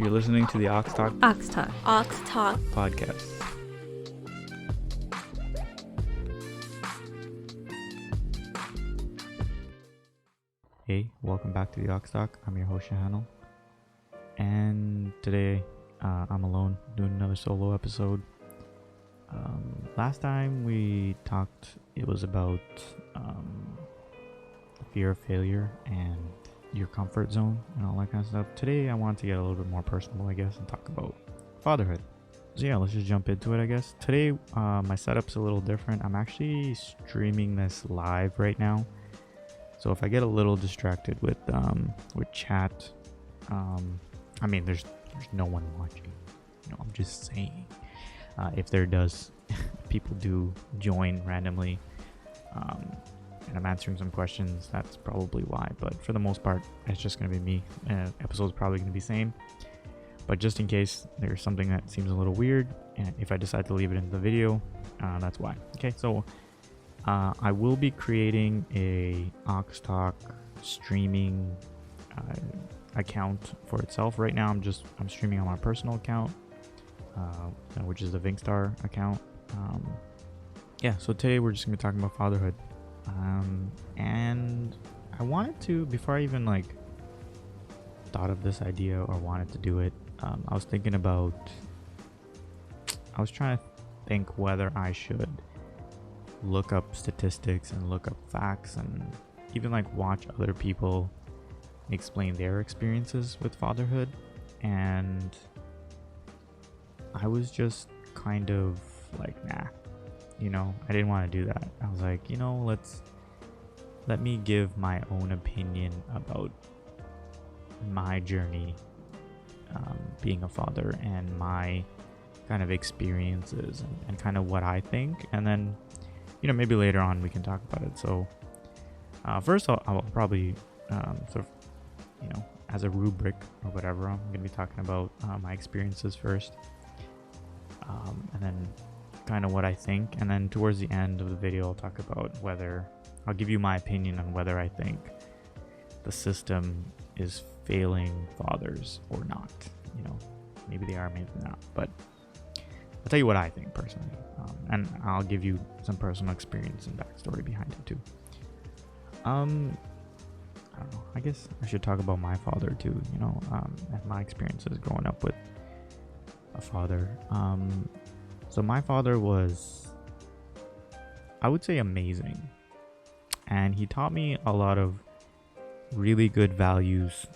You're listening to the Awks Talk podcast. Hey, welcome back to the Awks Talk. I'm your host, Shahano. And today, I'm alone doing another solo episode. Last time we talked, it was about the fear of failure and your comfort zone and all that kind of stuff. Today, I want to get a little bit more personal, I guess, and talk about fatherhood. So yeah, let's just jump into it, I guess. Today, my setup's a little different. I'm actually streaming this live right now. So if I get a little distracted with chat, I mean, there's no one watching. You know, I'm just saying. If there does, people do join randomly, and I'm answering some questions, that's probably why. But for the most part, it's just going to be me. Episode's probably going to be the same. But just in case there's something that seems a little weird, and if I decide to leave it in the video, that's why. Okay, so I will be creating a Awks Talk streaming account for itself. Right now, I'm streaming on my personal account, which is the Vingstar account. Yeah, so today we're just gonna be talking about fatherhood. And I wanted to, before I even thought of this idea or wanted to do it, I was trying to think whether I should look up statistics and look up facts and even watch other people explain their experiences with fatherhood. And I was just kind of nah, I didn't want to do that. I was like, let me give my own opinion about my journey being a father and my kind of experiences and kind of what I think, and then maybe later on we can talk about it. So first I'll probably sort of as a rubric or whatever, I'm going to be talking about my experiences first, and then kind of what I think, and then towards the end of the video I'll talk about whether I'll give you my opinion on whether I think the system is failing fathers or not. Maybe they are, maybe not, but I'll tell you what I think personally, and I'll give you some personal experience and backstory behind it too. I don't know, I guess I should talk about my father too, and my experiences growing up with a father. So my father was, I would say, amazing, and he taught me a lot of really good values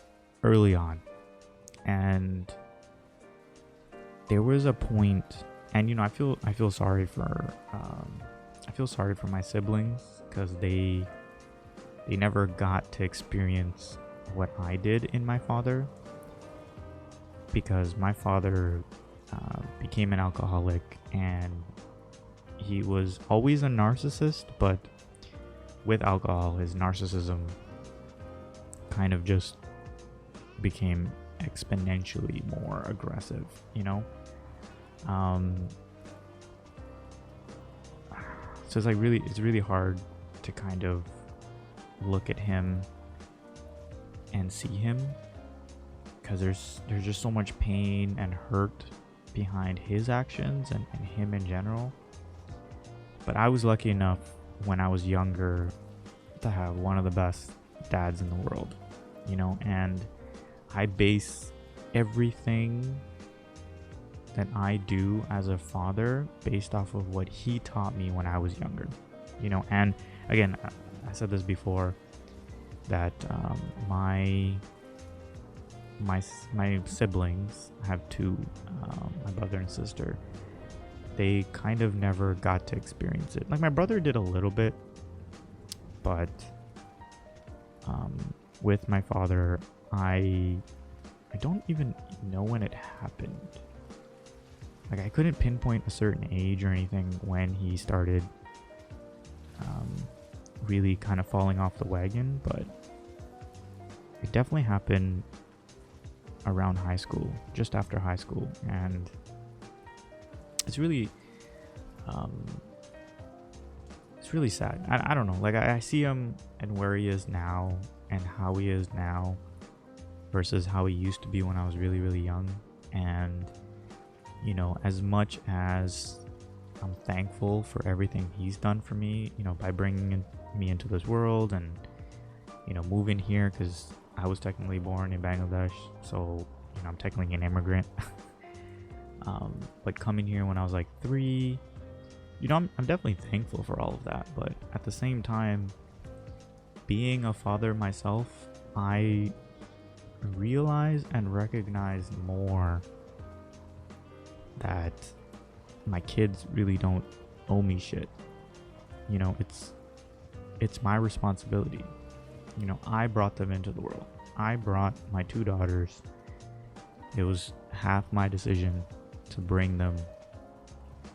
early on. And there was a point, and I feel sorry for my siblings, because they never got to experience what I did in my father, because my father became an alcoholic, and he was always a narcissist, but with alcohol his narcissism kind of just became exponentially more aggressive, so it's really hard to kind of look at him and see him, because there's just so much pain and hurt behind his actions and him in general. But I was lucky enough when I was younger to have one of the best dads in the world, and I base everything that I do as a father based off of what he taught me when I was younger, and again, I said this before, that my siblings, I have two, my brother and sister, they kind of never got to experience it. My brother did a little bit, but with my father, I don't even know when it happened. I couldn't pinpoint a certain age or anything when he started really kind of falling off the wagon, but it definitely happened around high school, just after high school. And it's really sad. I don't know, I see him and where he is now and how he is now. versus how he used to be when I was really, really young. And, you know, as much as I'm thankful for everything he's done for me, you know, by bringing me into this world and, you know, moving here, because I was technically born in Bangladesh, so, you know, I'm technically an immigrant. But coming here when I was like 3, you know, I'm definitely thankful for all of that. But at the same time, being a father myself, I realize and recognize more that my kids really don't owe me shit. You know, it's my responsibility. You know, I brought them into the world. I brought my 2 daughters. It was half my decision to bring them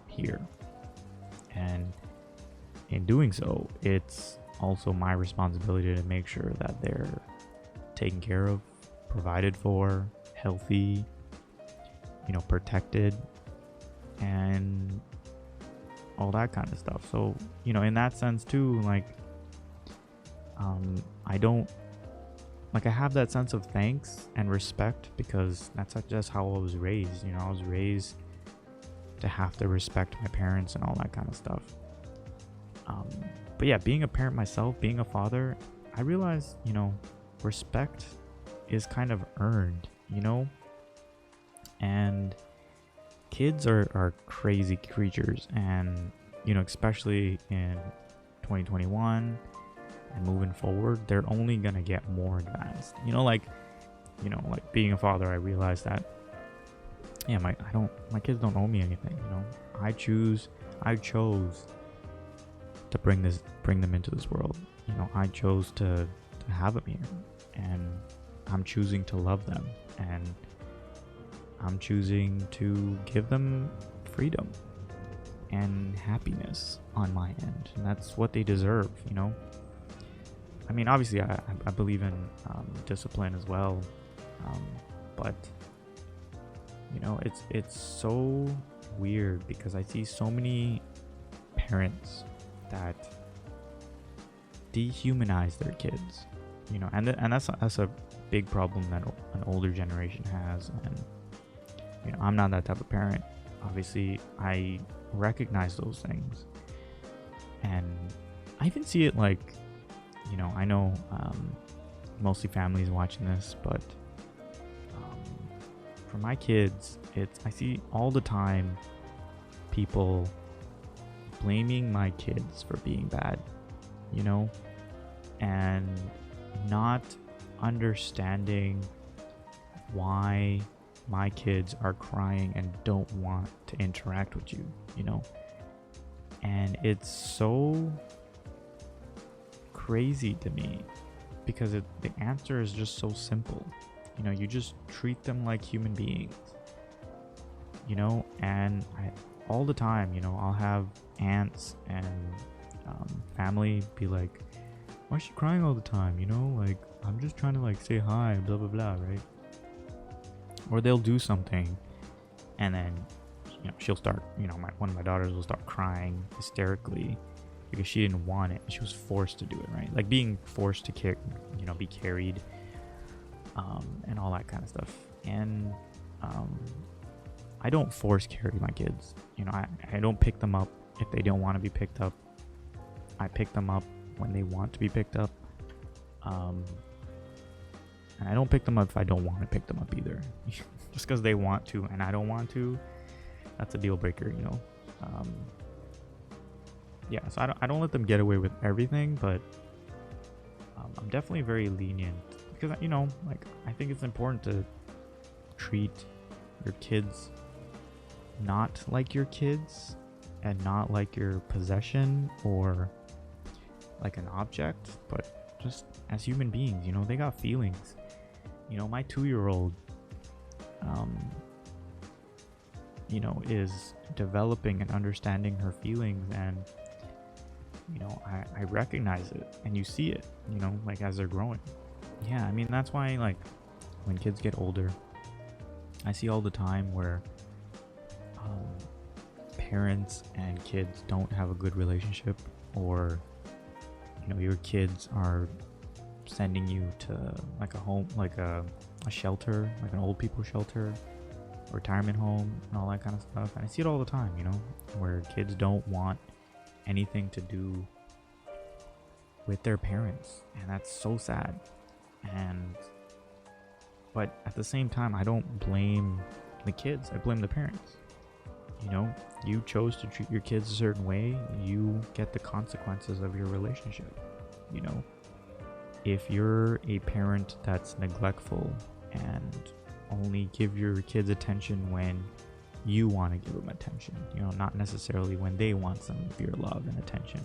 here. And in doing so, it's also my responsibility to make sure that they're taken care of, provided for, healthy, you know, protected, and all that kind of stuff. So, you know, in that sense too, like, I have that sense of thanks and respect, because that's just how I was raised. You know, I was raised to have to respect my parents and all that kind of stuff. But yeah, being a parent myself, being a father, I realized, you know, respect is kind of earned, you know? And kids are crazy creatures, and, you know, especially in 2021 and moving forward, they're only gonna get more advanced. You know, like being a father, I realized that, yeah, my kids don't owe me anything. You know, I chose to bring them into this world. You know, I chose to have them here, and I'm choosing to love them, and I'm choosing to give them freedom and happiness on my end, and that's what they deserve. You know, I mean, obviously I believe in discipline as well, but you know, it's so weird, because I see so many parents that dehumanize their kids, you know, and that's a big problem that an older generation has. And, you know, I'm not that type of parent. Obviously, I recognize those things, and I even see it, like, you know, I know mostly families watching this, but for my kids, I see all the time people blaming my kids for being bad, you know, and not understanding why my kids are crying and don't want to interact with you, you know. And it's so crazy to me, because the answer is just so simple. You know, you just treat them like human beings, you know. And all the time, you know, I'll have aunts and family be like, why is she crying all the time? You know, like, I'm just trying to, like, say hi, blah blah blah, right? Or they'll do something, and then, you know, she'll start, you know, one of my daughters will start crying hysterically because she didn't want it. She was forced to do it, right? Like being forced to be carried, and all that kind of stuff. And I don't force carry my kids. You know, I don't pick them up if they don't want to be picked up. I pick them up when they want to be picked up. And I don't pick them up if I don't want to pick them up either. Just because they want to and I don't want to, that's a deal breaker, you know. Yeah, so I don't let them get away with everything, but I'm definitely very lenient, because, you know, like, I think it's important to treat your kids not like your kids, and not like your possession or like an object, but just as human beings. You know, they got feelings. You know, my 2-year-old you know, is developing and understanding her feelings, and, you know, I recognize it, and you see it, you know, like, as they're growing. Yeah, I mean, that's why, like, when kids get older, I see all the time where parents and kids don't have a good relationship, or, you know, your kids are sending you to like a home, like a a shelter, like an old people shelter, retirement home, and all that kind of stuff. And I see it all the time, where kids don't want anything to do with their parents, and that's so sad. But at the same time, I don't blame the kids, I blame the parents. You chose to treat your kids a certain way, you get the consequences of your relationship. If you're a parent that's neglectful and only give your kids attention when you want to give them attention, not necessarily when they want some of your love and attention,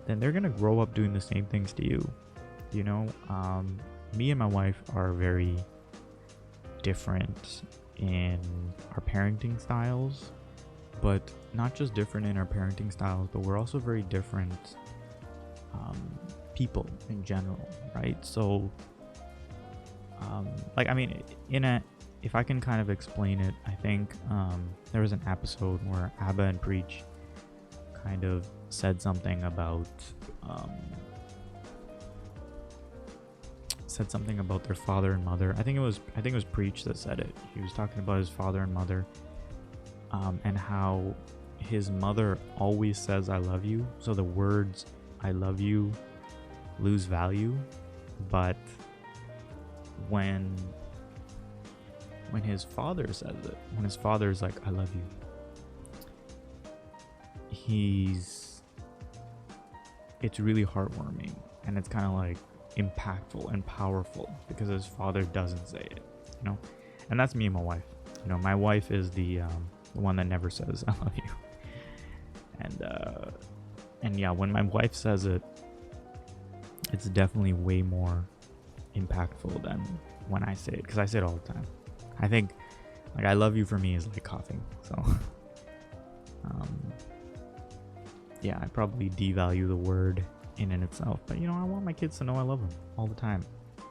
then they're gonna grow up doing the same things to you. Me and my wife are very different in our parenting styles, but not just different in our parenting styles, but we're also very different people in general, right? So if I can kind of explain it, I think there was an episode where Abba and Preach kind of said something about their father and mother. I think it was Preach that said it. He was talking about his father and mother, and how his mother always says "I love you," so the words "I love you" lose value, but when his father says it, when his father's like "I love you," it's really heartwarming, and it's kind of like impactful and powerful because his father doesn't say it, and that's me and my wife. My wife is the one that never says "I love you," and yeah, when my wife says it, it's definitely way more impactful than when I say it, because I say it all the time. I think like "I love you" for me is like coughing, so yeah, I probably devalue the word in and itself, but I want my kids to know I love them all the time,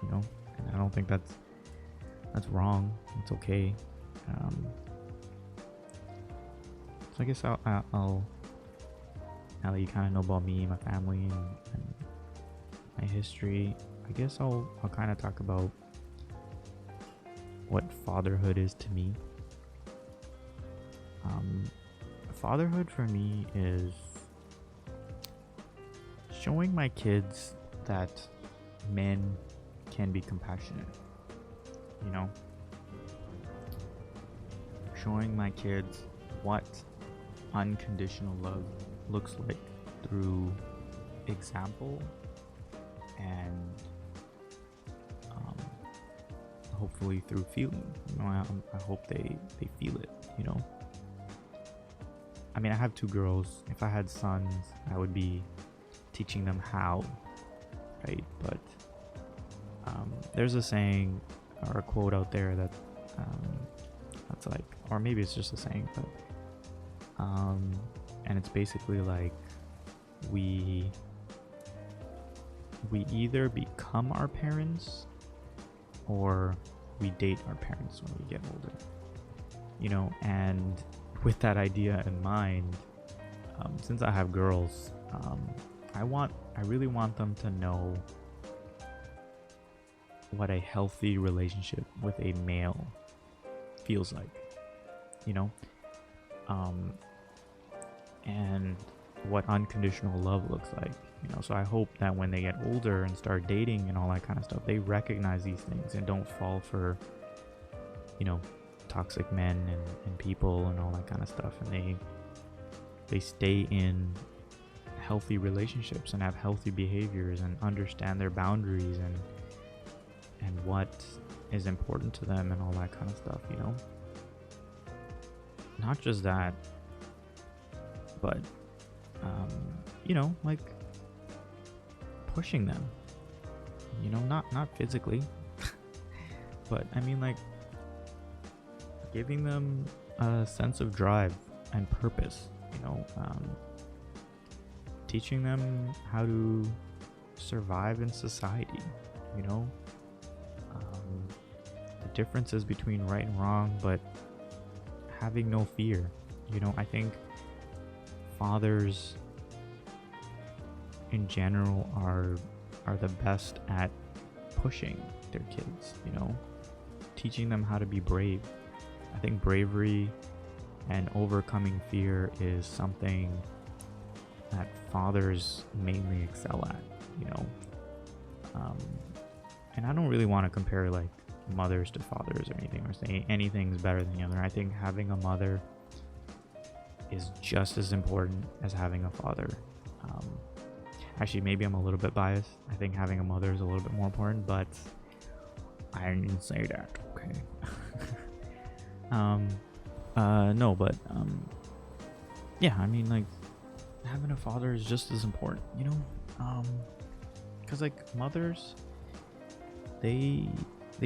and I don't think that's wrong. It's okay. So I guess I'll now that you kind of know about me, my family, and my history, I guess I'll kind of talk about what fatherhood is to me. Fatherhood for me is showing my kids that men can be compassionate, showing my kids what unconditional love looks like through example, and hopefully through feeling. I hope they feel it. I have 2 girls. If I had sons, I would be teaching them how, right? But there's a saying or a quote out there that's like, or maybe it's just a saying, but and it's basically like we either become our parents or we date our parents when we get older, and with that idea in mind, since I have girls, I really want them to know what a healthy relationship with a male feels like, and what unconditional love looks like, so I hope that when they get older and start dating and all that kind of stuff, they recognize these things and don't fall for, toxic men and people and all that kind of stuff, and they stay in healthy relationships and have healthy behaviors and understand their boundaries and what is important to them and all that kind of stuff, not just that, but like pushing them, not physically but like giving them a sense of drive and purpose, teaching them how to survive in society, the differences between right and wrong, but having no fear. I think fathers in general are the best at pushing their kids, teaching them how to be brave. I think bravery and overcoming fear is something that fathers mainly excel at, and I don't really want to compare like mothers to fathers or anything, or say anything's better than the other. I think having a mother is just as important as having a father. Actually, maybe I'm a little bit biased. I think having a mother is a little bit more important, but I didn't say that, okay? Yeah, I mean, like, having a father is just as important, because like mothers, they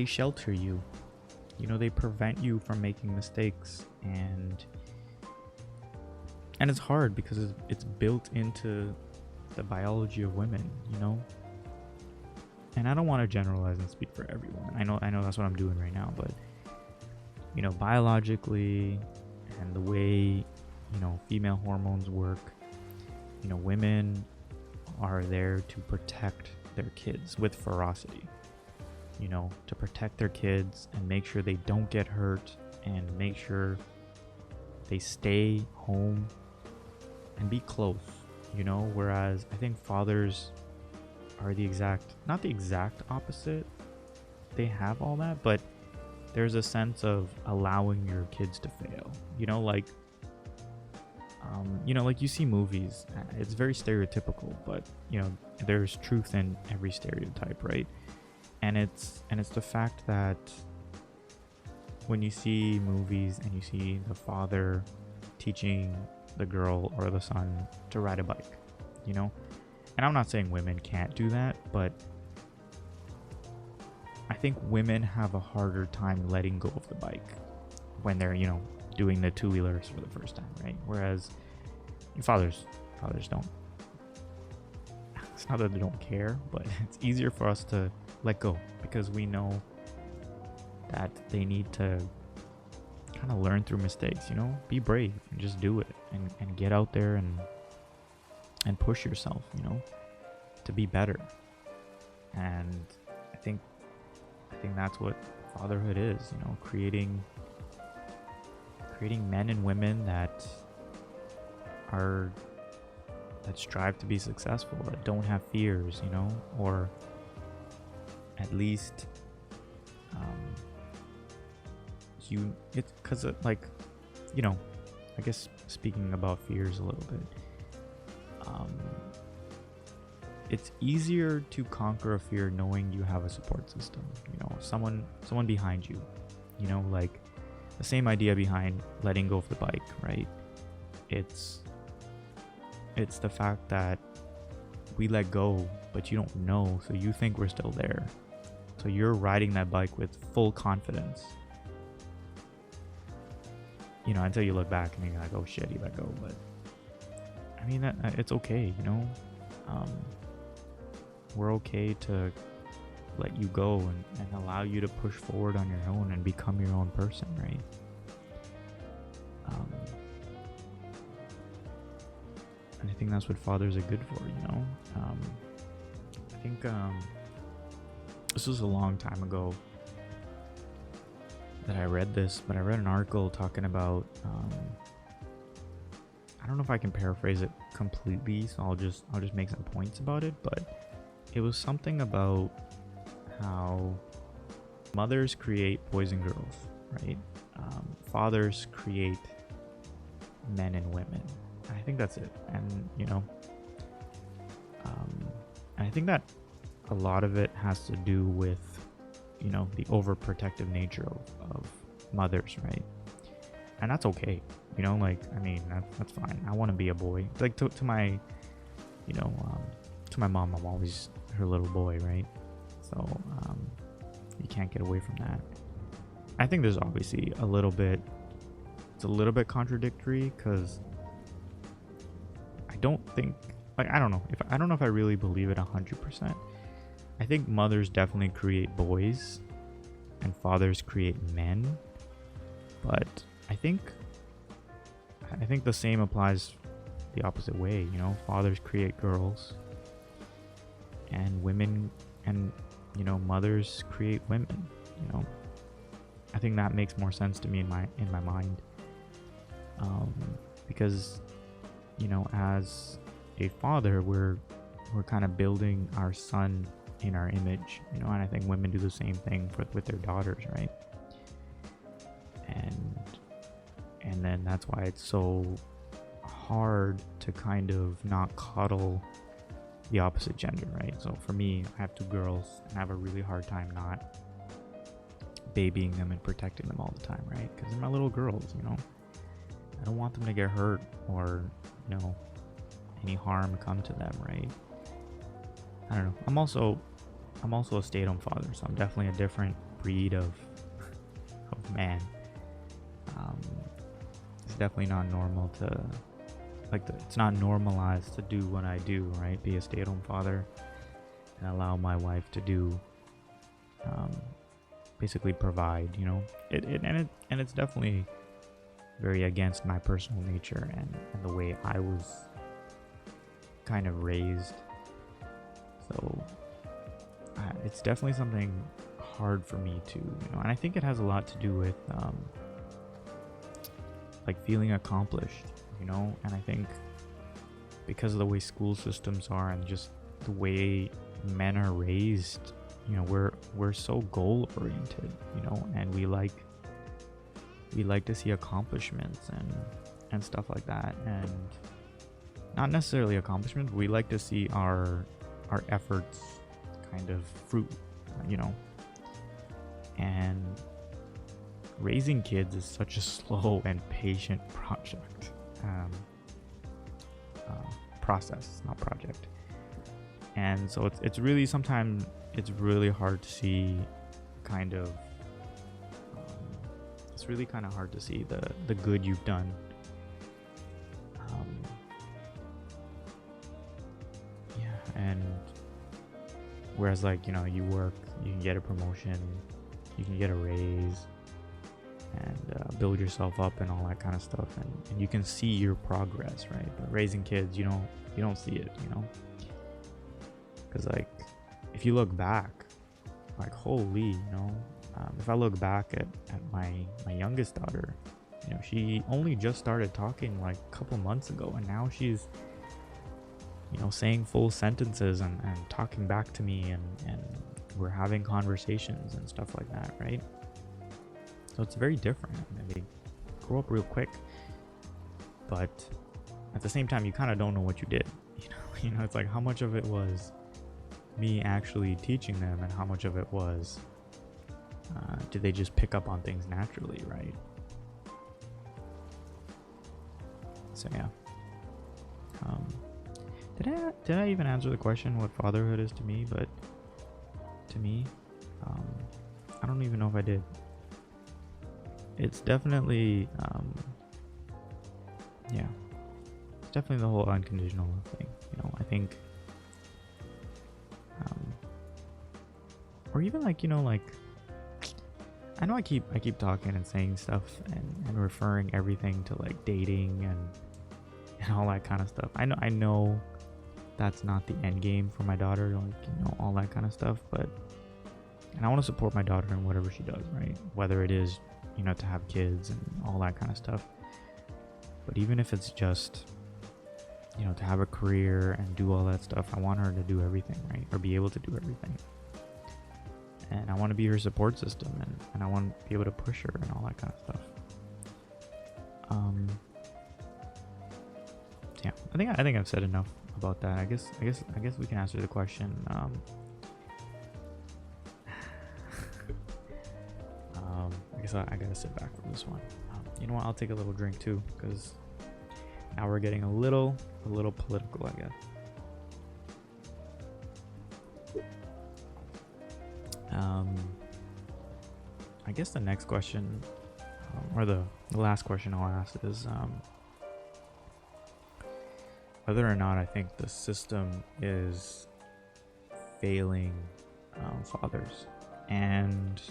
shelter you, they prevent you from making mistakes, and it's hard because it's built into the biology of women, and I don't want to generalize and speak for everyone. I know that's what I'm doing right now, but biologically, and the way female hormones work, women are there to protect their kids with ferocity, to protect their kids and make sure they don't get hurt, and make sure they stay home and be close, whereas I think fathers are not the exact opposite. They have all that, but there's a sense of allowing your kids to fail, like you see movies, it's very stereotypical, but there's truth in every stereotype, right? And it's the fact that when you see movies and you see the father teaching the girl or the son to ride a bike, and I'm not saying women can't do that, but I think women have a harder time letting go of the bike when they're, doing the two-wheelers for the first time, right? Whereas fathers don't. It's not that they don't care, but it's easier for us to let go because we know that they need to kind of learn through mistakes, be brave and just do it, and get out there and push yourself, to be better. And I think that's what fatherhood is, creating men and women that strive to be successful, that don't have fears, or at least it's because I guess speaking about fears a little bit, it's easier to conquer a fear knowing you have a support system, someone behind you, like the same idea behind letting go of the bike, right? It's the fact that we let go, but you don't know, so you think we're still there, so you're riding that bike with full confidence, until you look back and you're like, oh shit, you let go. But I mean, it's okay, we're okay to let you go and allow you to push forward on your own and become your own person, right? And I think that's what fathers are good for, I think this was a long time ago that I read this, but I read an article talking about, I don't know if I can paraphrase it completely, so I'll just make some points about it, but it was something about how mothers create boys and girls, right? Fathers create men and women. I think that's it. And and I think that a lot of it has to do with the overprotective nature of mothers, right? And that's okay, that's fine. I want to be a boy, like to my to my mom, I'm always her little boy, right? So you can't get away from that. I think there's obviously it's a little bit contradictory, because I don't know if I really believe it 100%. I think mothers definitely create boys and fathers create men, but I think the same applies the opposite way. Fathers create girls and women, and mothers create women. I think that makes more sense to me in my mind, because as a father, we're kind of building our son in our image, and I think women do the same thing with their daughters, right? And then that's why it's so hard to kind of not cuddle the opposite gender, right? So for me, I have 2 girls, and I have a really hard time not babying them and protecting them all the time, right? Because they're my little girls, I don't want them to get hurt or any harm come to them, right? I don't know. I'm also a stay-at-home father, so I'm definitely a different breed of man. It's definitely not normal to it's not normalized to do what I do, right? Be a stay-at-home father and allow my wife to do basically provide, and it's definitely very against my personal nature and the way I was kind of raised. So it's definitely something hard for me to, and I think it has a lot to do with feeling accomplished, and I think because of the way school systems are and just the way men are raised, we're so goal oriented, and we like to see accomplishments and stuff like that, and not necessarily accomplishments. We like to see our efforts kind of fruit, and raising kids is such a slow and patient process, not project. And so it's really, sometimes it's really hard to see kind of it's really kind of hard to see the good you've done. And whereas you work, you can get a promotion, you can get a raise, and build yourself up and all that kind of stuff, and you can see your progress, right? But raising kids, you don't see it, because if you look back, holy, if I look back at my youngest daughter, she only just started talking a couple months ago, and now she's saying full sentences and talking back to me, and we're having conversations and stuff like that, right? So it's very different. They grow up real quick, but at the same time, you kind of don't know what you did. It's how much of it was me actually teaching them, and how much of it was did they just pick up on things naturally, right? So yeah. Did I even answer the question what fatherhood is to me? But to me, I don't even know if I did. It's definitely, it's definitely the whole unconditional thing. I think, or even I know I keep talking and saying stuff and referring everything to dating and all that kind of stuff. I know that's not the end game for my daughter, all that kind of stuff, and I want to support my daughter in whatever she does, right? Whether it is, to have kids and all that kind of stuff. But even if it's just, to have a career and do all that stuff, I want her to do everything, right? Or be able to do everything. And I want to be her support system, and I want to be able to push her and all that kind of stuff. Yeah, I think I've said enough about that. I guess we can answer the question. I gotta sit back for this one. You know what? I'll take a little drink too, because now we're getting a little political, I guess. I guess the next question, or the last question I'll ask is whether or not I think the system is failing fathers. And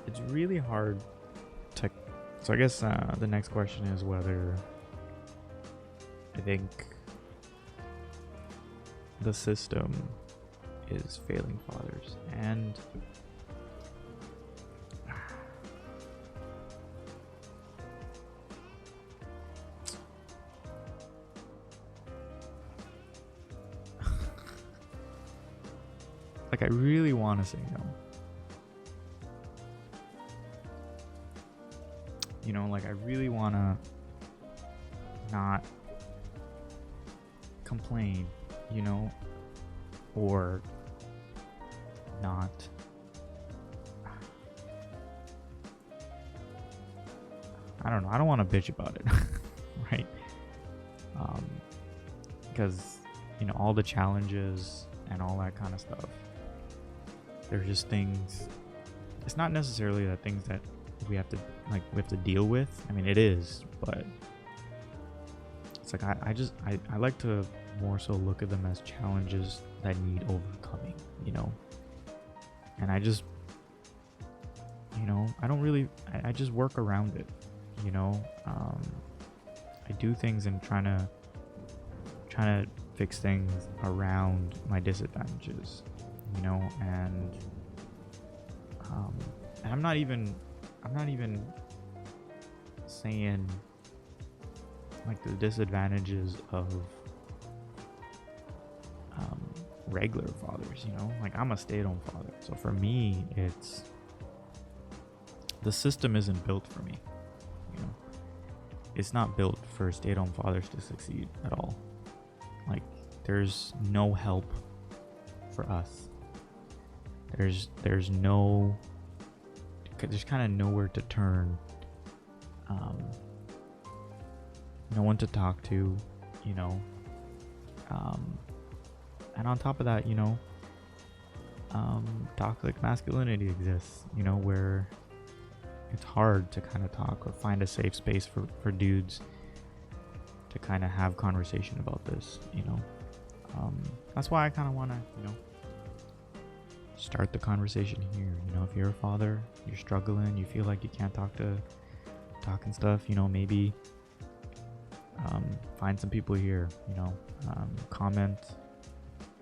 it's really hard to, so I guess the next question is whether I think the system is failing fathers. And like, I really want to say no. You know, like, I really want to not complain, you know, or not I don't know, I don't want to bitch about it. Right? Because, you know, all the challenges and all that kind of stuff, they're just things. It's not necessarily the things that we have to deal with. I mean, it is, but it's like I like to more so look at them as challenges that need overcoming, you know. And I just, you know, I just work around it, you know. I do things and trying to fix things around my disadvantages, you know. And I'm not even saying like the disadvantages of regular fathers, you know. Like, I'm a stay-at-home father, so for me, it's the system isn't built for me, you know. It's not built for stay-at-home fathers to succeed at all. Like, there's no help for us. There's kind of nowhere to turn. No one to talk to, you know. And on top of that, you know, toxic masculinity exists, you know, where it's hard to kind of talk or find a safe space for dudes to kind of have conversation about this, you know. That's why I kind of want to, you know, start the conversation here. You know, if you're a father, you're struggling, you feel like you can't talk and stuff, you know, maybe find some people here, you know, comment,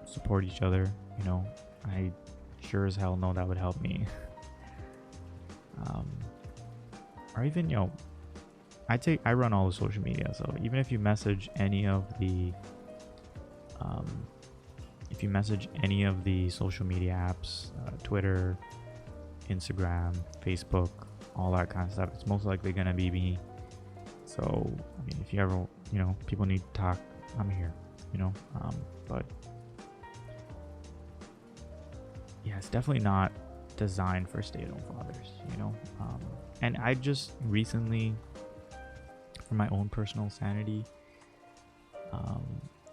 support each other, you know. I sure as hell know that would help me. Or even, you know, I run all the social media, so even if you message any of the social media apps, Twitter, Instagram, Facebook, all that kind of stuff, it's most likely gonna be me. So, I mean, if you ever, you know, people need to talk, I'm here, you know. But yeah, it's definitely not designed for stay-at-home fathers, you know. And I just recently, for my own personal sanity,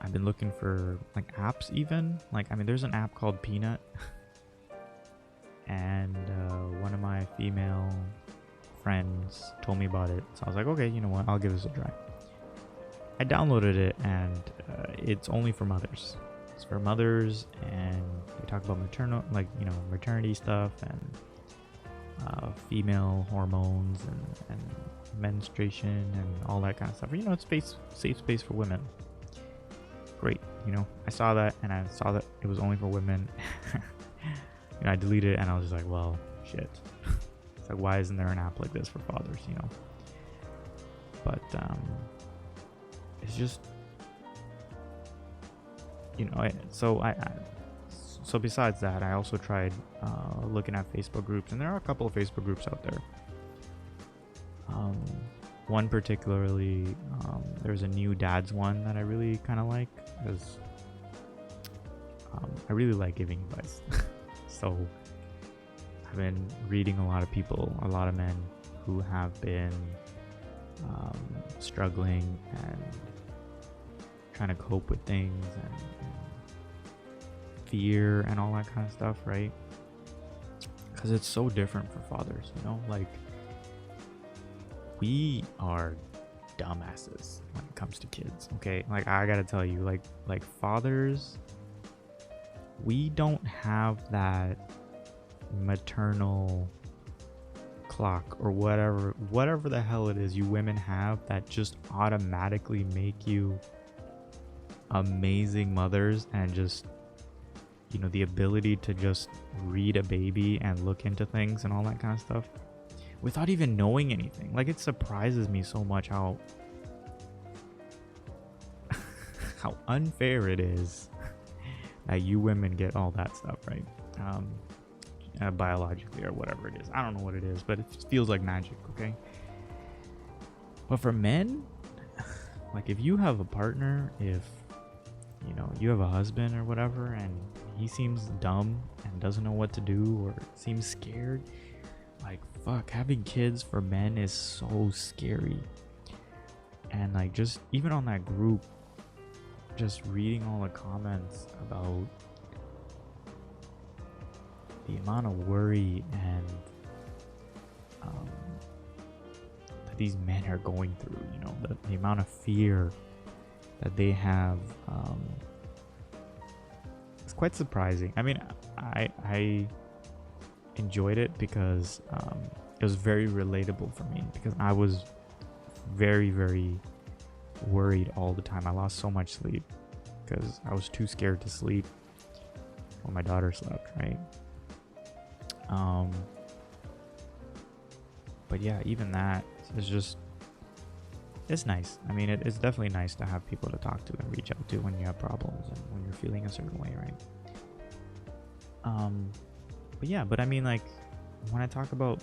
I've been looking for like apps, even like, I mean, there's an app called Peanut, and one of my female friends told me about it, so I was like, okay, you know what, I'll give this a try. I downloaded it, and it's only for mothers. It's for mothers, and they talk about maternity stuff, and female hormones and menstruation and all that kind of stuff. You know, it's safe space for women. Great, you know. I saw that, and I saw that it was only for women. You know, I deleted it, and I was just like, well, shit. It's like, why isn't there an app like this for fathers, you know? But it's just, you know, so besides that, I also tried looking at Facebook groups, and there are a couple of Facebook groups out there. One particularly, there's a new dads one that I really kind of like, because I really like giving advice. So I've been reading a lot of men who have been struggling and trying to cope with things and fear and all that kind of stuff, right? Because it's so different for fathers, you know. Like, we are dumbasses when it comes to kids, okay? Like, I gotta tell you, like fathers, we don't have that maternal clock or whatever the hell it is you women have that just automatically make you amazing mothers, and just, the ability to just read a baby and look into things and all that kind of stuff without even knowing anything. Like, it surprises me so much how unfair it is that you women get all that stuff, right? Biologically or whatever it is. I don't know what it is, but it feels like magic, okay? But for men, like, if you have a partner, if you have a husband or whatever, and he seems dumb and doesn't know what to do or seems scared, like, fuck, having kids for men is so scary. And like, just even on that group, just reading all the comments about the amount of worry and that these men are going through, the amount of fear that they have, it's quite surprising. I mean, I enjoyed it because it was very relatable for me, because I was very, very worried all the time. I lost so much sleep because I was too scared to sleep when my daughter slept, right? But yeah, even that is just, it's nice. I mean, it's definitely nice to have people to talk to and reach out to when you have problems and when you're feeling a certain way, right? But I mean, like, when I talk about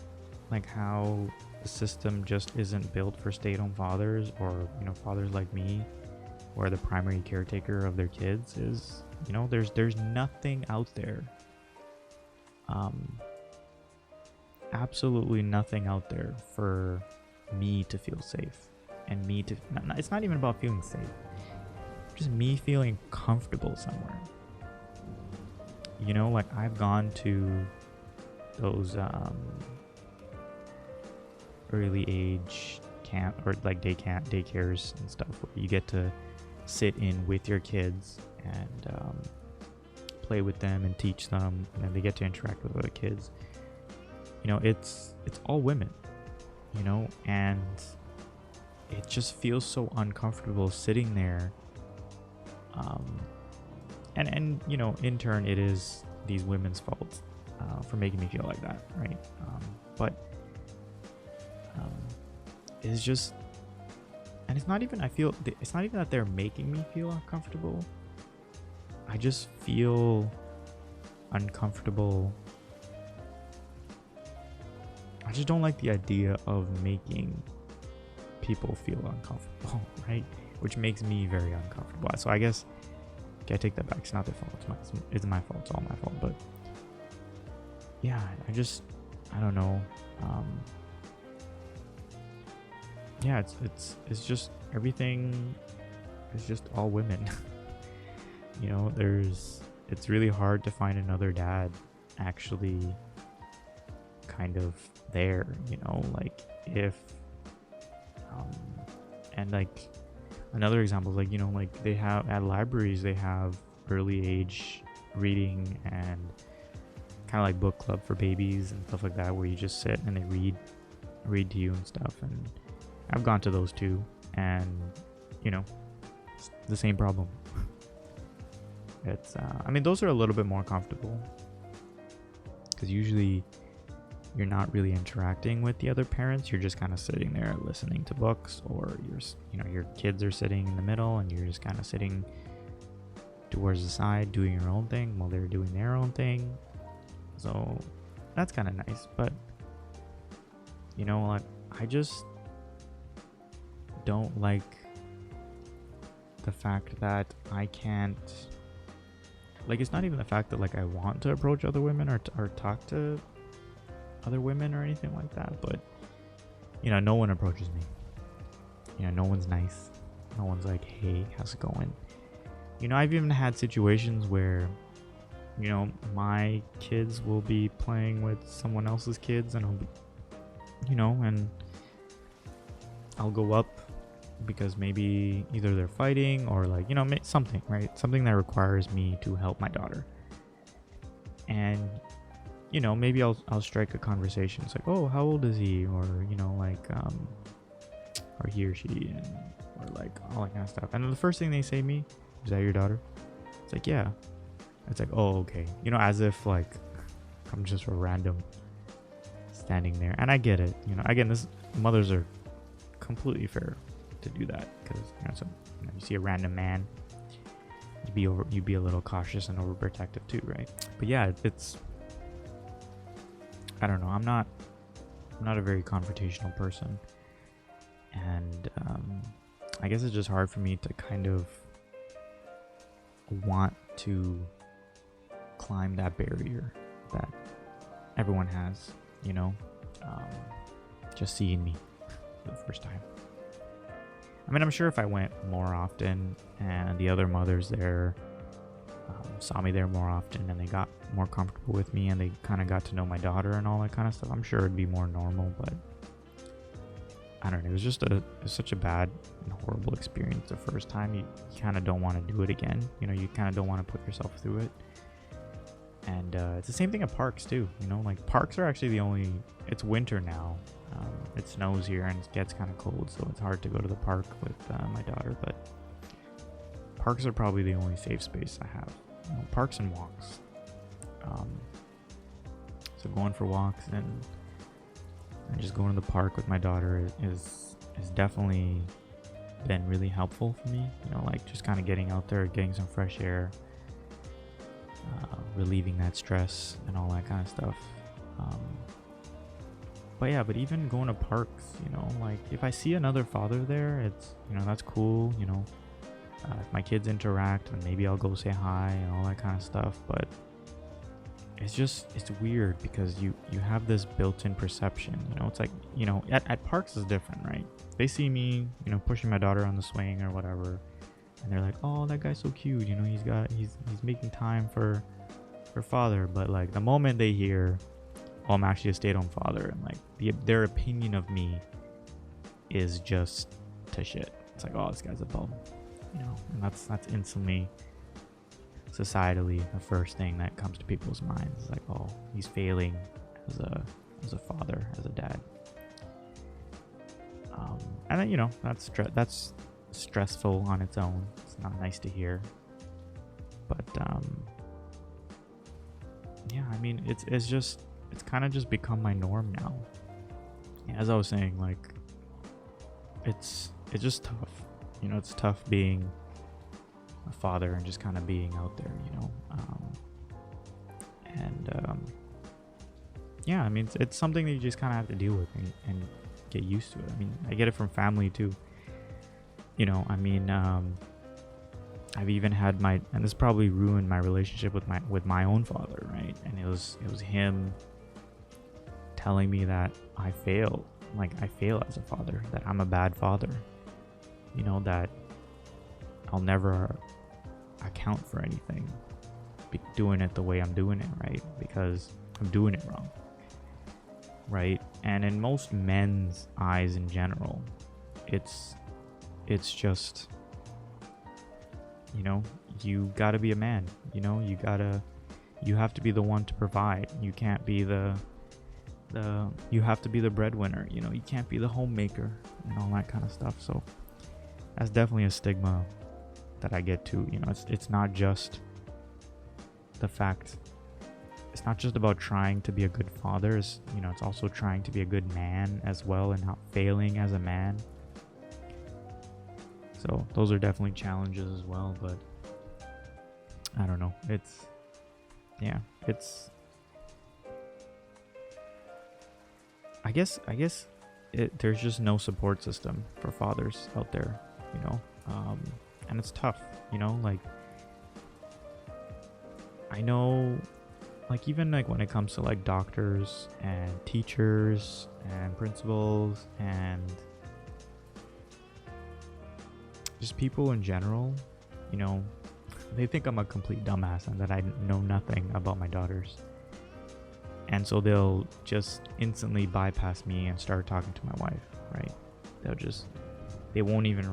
like how the system just isn't built for stay-at-home fathers, or fathers like me, where the primary caretaker of their kids is, there's nothing out there, absolutely nothing out there for me to feel safe, and me to it's not even about feeling safe, just me feeling comfortable somewhere. Like, I've gone to those early age camp, or like daycares and stuff, where you get to sit in with your kids and play with them and teach them, and then they get to interact with other kids. It's all women, and it just feels so uncomfortable sitting there. And in turn, it is these women's fault for making me feel like that, right? But it's just, and it's not even that they're making me feel uncomfortable. I just feel uncomfortable. I just don't like the idea of making people feel uncomfortable, right? Which makes me very uncomfortable. So I guess, okay, I take that back. It's not their fault. It's my fault. It's all my fault. But yeah, I don't know. Yeah, it's just, everything is just all women. It's really hard to find another dad actually kind of there, like, if and like, another example is, like, like, they have at libraries, they have early age reading and kind of like book club for babies and stuff like that, where you just sit and they read to you and stuff. And I've gone to those too, and it's the same problem. It's I mean, those are a little bit more comfortable, because usually you're not really interacting with the other parents. You're just kind of sitting there listening to books, or your kids are sitting in the middle and you're just kind of sitting towards the side doing your own thing while they're doing their own thing. So that's kind of nice. But like, I just don't like the fact that I can't, like, it's not even the fact that, like, I want to approach other women or talk to other women or anything like that, but no one approaches me. No one's nice. No one's like, hey, how's it going? I've even had situations where my kids will be playing with someone else's kids, and I'll be, and I'll go up because maybe either they're fighting or, like, something, right? Something that requires me to help my daughter. And maybe I'll strike a conversation. It's like, oh, how old is he? Or like, or he or she, or like all that kind of stuff. And then the first thing they say to me is that your daughter? It's like, yeah. It's like, oh, okay. You know, as if like I'm just a random standing there. And I get it. You know, again, mothers are completely fair to do that, because you see a random man, you'd be a little cautious and overprotective too, right? But yeah, it's I don't know. I'm not a very confrontational person, and I guess it's just hard for me to kind of want to climb that barrier that everyone has, you know, just seeing me for the first time. I mean, I'm sure if I went more often and the other mothers there saw me there more often and they got more comfortable with me and they kind of got to know my daughter and all that kind of stuff, I'm sure it'd be more normal. But I don't know, it was just such a bad and horrible experience the first time. You kind of don't want to do it again. You know, you kind of don't want to put yourself through it. And it's the same thing at parks too. You know, like parks are actually it's winter now. It snows here and it gets kind of cold, so it's hard to go to the park with my daughter. But parks are probably the only safe space I have. You know, parks and walks. So going for walks and just going to the park with my daughter is definitely been really helpful for me. You know, like just kind of getting out there, getting some fresh air, relieving that stress and all that kind of stuff. But even going to parks, you know, like if I see another father there, it's, you know, that's cool. You know, if my kids interact, then maybe I'll go say hi and all that kind of stuff. But it's weird because you have this built-in perception. You know, it's like, you know, at parks is different, right? They see me, you know, pushing my daughter on the swing or whatever, and they're like, oh, that guy's so cute. You know, he's making time for father. But like the moment they hear, oh, I'm actually a stay-at-home father, and like their opinion of me is just to shit. It's like, oh, this guy's a bum, you know, and that's instantly, societally, the first thing that comes to people's minds. It's like, oh, he's failing as a father, as a dad. And then, you know, that's stressful on its own. It's not nice to hear, but yeah, I mean, it's kind of just become my norm now. As I was saying, like, it's just tough. You know, it's tough being a father and just kind of being out there, you know. Yeah, I mean, it's something that you just kind of have to deal with and get used to it. I mean, I get it from family too. You know, I mean, I've even had and this probably ruined my relationship with my own father, right? And it was him telling me that I fail as a father, that I'm a bad father, you know, that I'll never account for anything doing it the way I'm doing it, right? Because I'm doing it wrong, right? And in most men's eyes in general, it's just, you know, you gotta be a man, you know, you have to be the one to provide. You can't be you have to be the breadwinner, you know, you can't be the homemaker and all that kind of stuff. So that's definitely a stigma that I get to. You know, it's not just it's not just about trying to be a good father. You know, it's also trying to be a good man as well and not failing as a man. So those are definitely challenges as well. But I don't know, I guess there's just no support system for fathers out there, you know, and it's tough, you know. Like, I know, like, even like when it comes to like doctors and teachers and principals and just people in general, you know, they think I'm a complete dumbass and that I know nothing about my daughters. And so they'll just instantly bypass me and start talking to my wife, right? They won't even,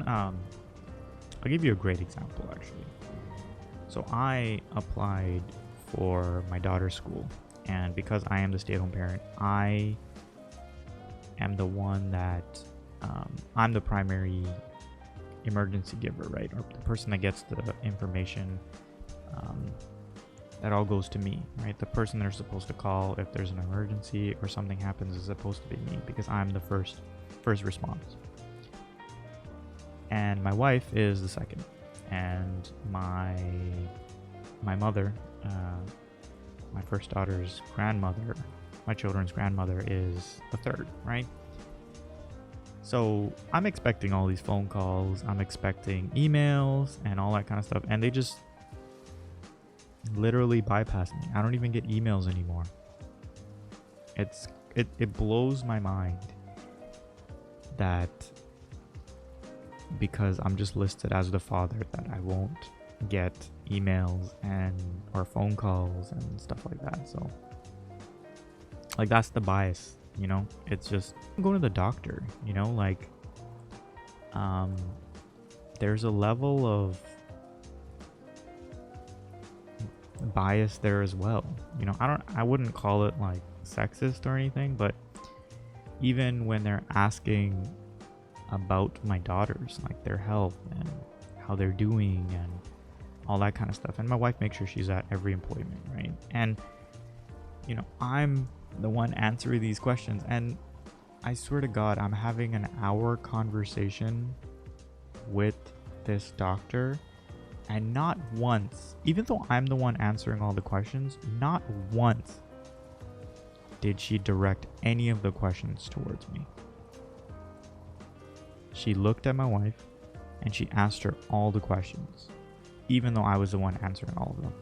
I'll give you a great example, actually. So I applied for my daughter's school, and because I am the stay-at-home parent, I am the one that, I'm the primary emergency giver, right? Or the person that gets the information, that all goes to me, right? The person they're supposed to call if there's an emergency or something happens is supposed to be me, because I'm the first response. And my wife is the second, and my mother, my first daughter's grandmother, my children's grandmother, is the third, right? So I'm expecting all these phone calls, I'm expecting emails and all that kind of stuff, and they just literally bypass me. I don't even get emails anymore. It blows my mind that because I'm just listed as the father that I won't get emails and or phone calls and stuff like that. So like that's the bias, you know. It's just go to the doctor, you know, like there's a level of bias there as well, you know. I wouldn't call it like sexist or anything, but even when they're asking about my daughters, like their health and how they're doing and all that kind of stuff, and my wife makes sure she's at every appointment, right? And you know, I'm the one answering these questions, and I swear to God, I'm having an hour conversation with this doctor, and not once, even though I'm the one answering all the questions, not once did she direct any of the questions towards me. She looked at my wife and she asked her all the questions, even though I was the one answering all of them.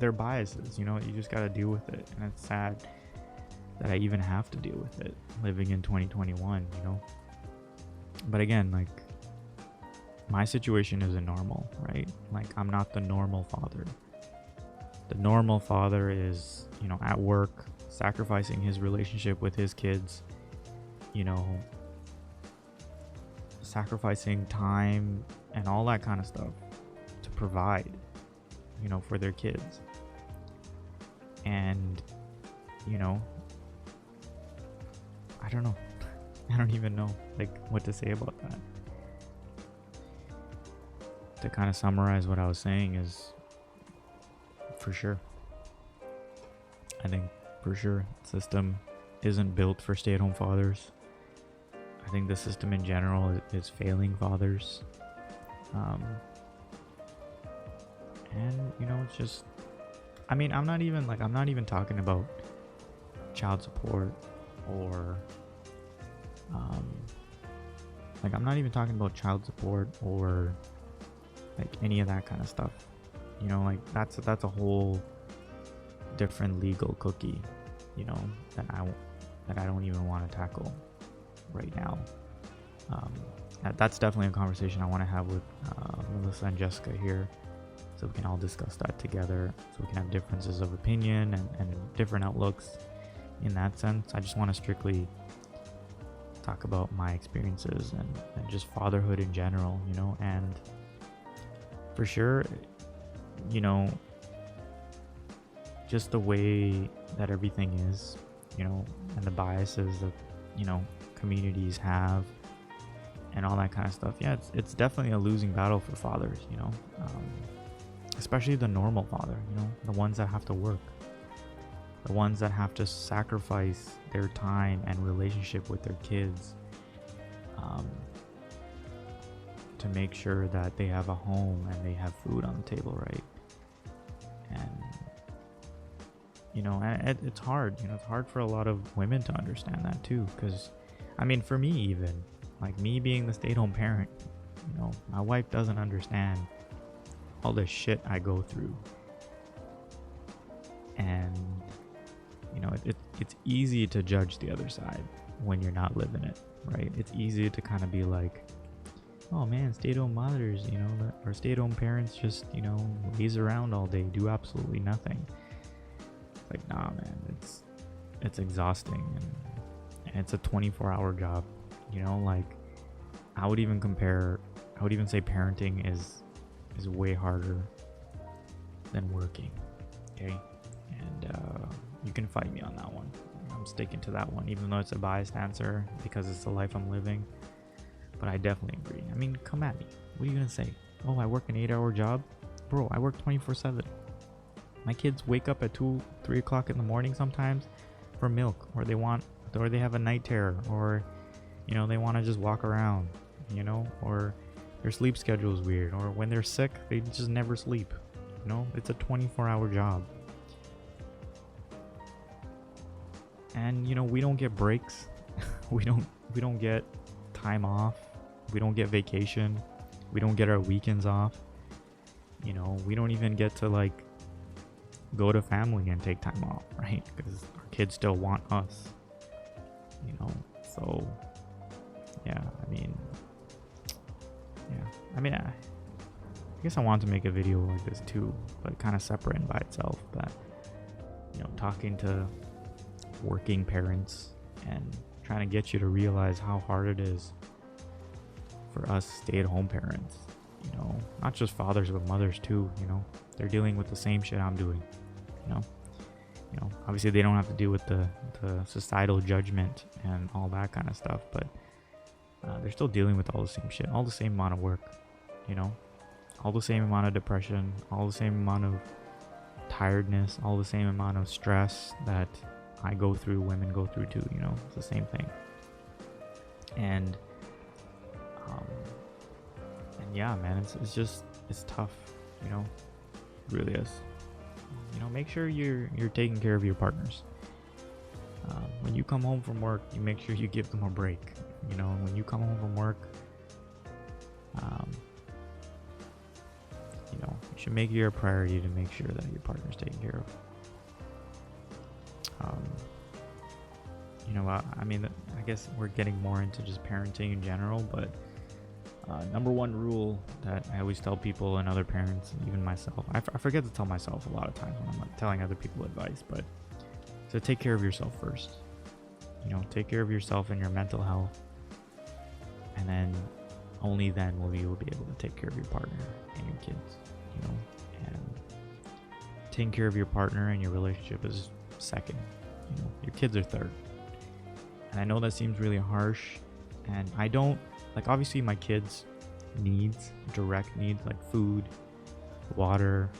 They're biases, you know. You just gotta deal with it, and it's sad that I even have to deal with it living in 2021, you know. But again, like, my situation isn't normal, right? Like, I'm not the normal father. The normal father is, you know, at work, sacrificing his relationship with his kids, you know, sacrificing time and all that kind of stuff to provide, you know, for their kids. And, you know, I don't know. I don't even know, like, what to say about that. To kind of summarize what I was saying is, for sure, I think for sure the system isn't built for stay-at-home fathers. I think the system in general is failing fathers. And you know, it's just, I mean, I'm not even talking about child support or like, I'm not even talking about child support or like any of that kind of stuff, you know. Like, that's a whole different legal cookie, you know, that I don't even want to tackle right now. That's definitely a conversation I want to have with Melissa and Jessica here, so we can all discuss that together, so we can have differences of opinion and different outlooks in that sense. I just want to strictly talk about my experiences and just fatherhood in general, you know. And for sure, you know, just the way that everything is, you know, and the biases that, you know, communities have and all that kind of stuff. Yeah, it's definitely a losing battle for fathers, you know, especially the normal father, you know, the ones that have to work, the ones that have to sacrifice their time and relationship with their kids to make sure that they have a home and they have food on the table, right? And you know, it's hard, you know, it's hard for a lot of women to understand that too, because I mean, for me, even like me being the stay-at-home parent, you know, my wife doesn't understand all the shit I go through. And you know, it's easy to judge the other side when you're not living it, right? It's easy to kind of be like, oh man, stay-at-home mothers, you know, or stay-at-home parents just, you know, laze around all day, do absolutely nothing. It's like, nah, man, it's exhausting, and it's a 24-hour job, you know. Like, I would even say parenting is way harder than working, okay? And You can fight me on that one. I'm sticking to that one, even though it's a biased answer because it's the life I'm living. But I definitely agree. I mean, come at me. What are you gonna say? Oh, I work an 8-hour job? Bro, I work 24/7. My kids wake up at 2, 3 o'clock in the morning sometimes for milk, or they have a night terror, or they want to just walk around, or their sleep schedule is weird, or when they're sick, they just never sleep. It's a 24-hour job. And we don't get breaks. we don't get time off. We don't get vacation. We don't get our weekends off. We don't even get to go to family and take time off, right? Because our kids still want us. So yeah, I guess I wanted to make a video like this too, but kind of separate and by itself. But talking to working parents and trying to get you to realize how hard it is for us stay-at-home parents. Not just fathers but mothers too. They're dealing with the same shit I'm doing. Obviously they don't have to deal with the societal judgment and all that kind of stuff, but they're still dealing with all the same shit, all the same amount of work, all the same amount of depression, all the same amount of tiredness, all the same amount of stress that I go through, women go through too. It's the same thing. And yeah, man, it's tough. It really is. Make sure you're taking care of your partners. When you come home from work, you make sure you give them a break. When you come home from work, you should make it a priority to make sure that your partner's taken care of. I guess we're getting more into just parenting in general, but number one rule that I always tell people and other parents, and even myself, I forget to tell myself a lot of times when I'm telling other people advice, but to take care of yourself first. Take care of yourself and your mental health, and then only then will you be able to take care of your partner and your kids. And taking care of your partner and your relationship is second. Your kids are third. And I know that seems really harsh, and I don't obviously my kids' needs, direct needs like food, water,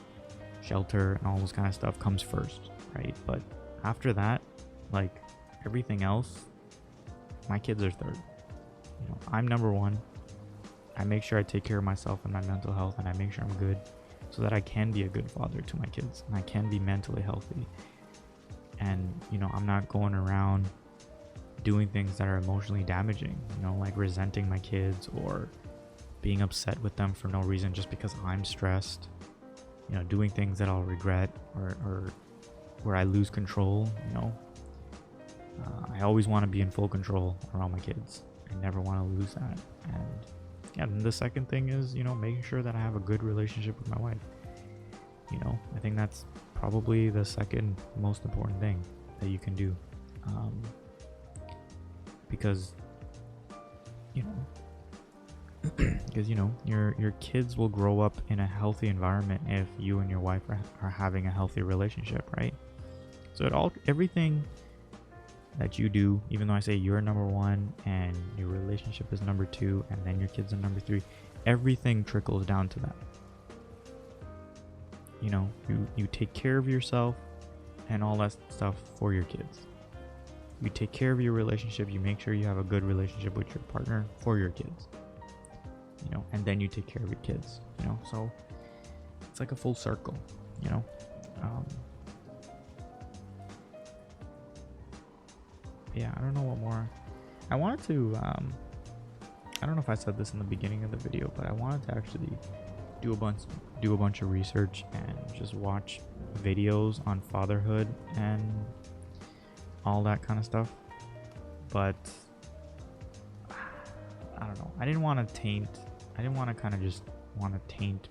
shelter, and all those kind of stuff comes first, right? But after that, everything else, my kids are third. I'm number one. I make sure I take care of myself and my mental health, and I make sure I'm good so that I can be a good father to my kids and I can be mentally healthy. And I'm not going around doing things that are emotionally damaging, like resenting my kids or being upset with them for no reason just because I'm stressed, doing things that I'll regret or where I lose control. I always want to be in full control around my kids. I never want to lose that. And the second thing is, making sure that I have a good relationship with my wife. I think that's probably the second most important thing that you can do. Because your kids will grow up in a healthy environment if you and your wife are having a healthy relationship, right? So everything that you do, even though I say you're number one and your relationship is number two and then your kids are number three, everything trickles down to that. You take care of yourself and all that stuff for your kids. You take care of your relationship, you make sure you have a good relationship with your partner for your kids, and then you take care of your kids, so it's like a full circle, yeah, I don't know what more I wanted to, I don't know if I said this in the beginning of the video, but I wanted to actually do a bunch of research and just watch videos on fatherhood and all that kind of stuff. But I don't know, I didn't want to taint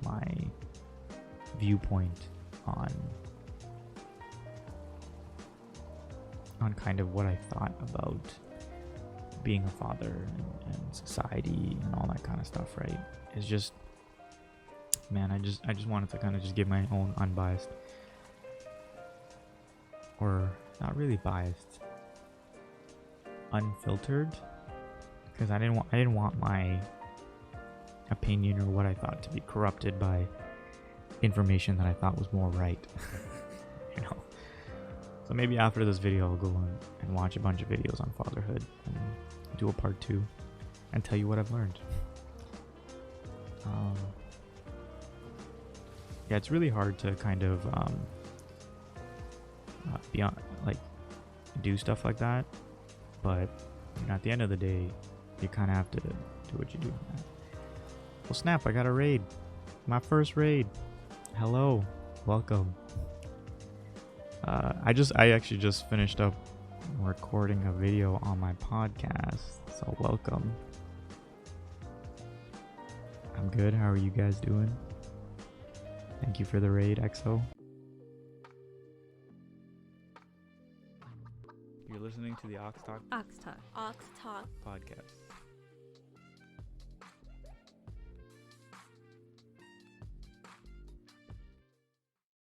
my viewpoint on kind of what I thought about being a father and society and all that kind of stuff, right? It's just, man, I just wanted to kind of just give my own unbiased or not really biased, unfiltered, because I didn't want my opinion or what I thought to be corrupted by information that I thought was more right. you know. So maybe after this video I'll go on and watch a bunch of videos on fatherhood and do a part 2 and tell you what I've learned. Yeah, it's really hard to kind of be on, like, do stuff like that, but at the end of the day, you kind of have to do what you do. Well, snap! I got a raid, my first raid. Hello, welcome. I actually just finished up recording a video on my podcast, so welcome. I'm good. How are you guys doing? Thank you for the raid, EXO. You're listening to the Awks Talk Awks Talk podcast.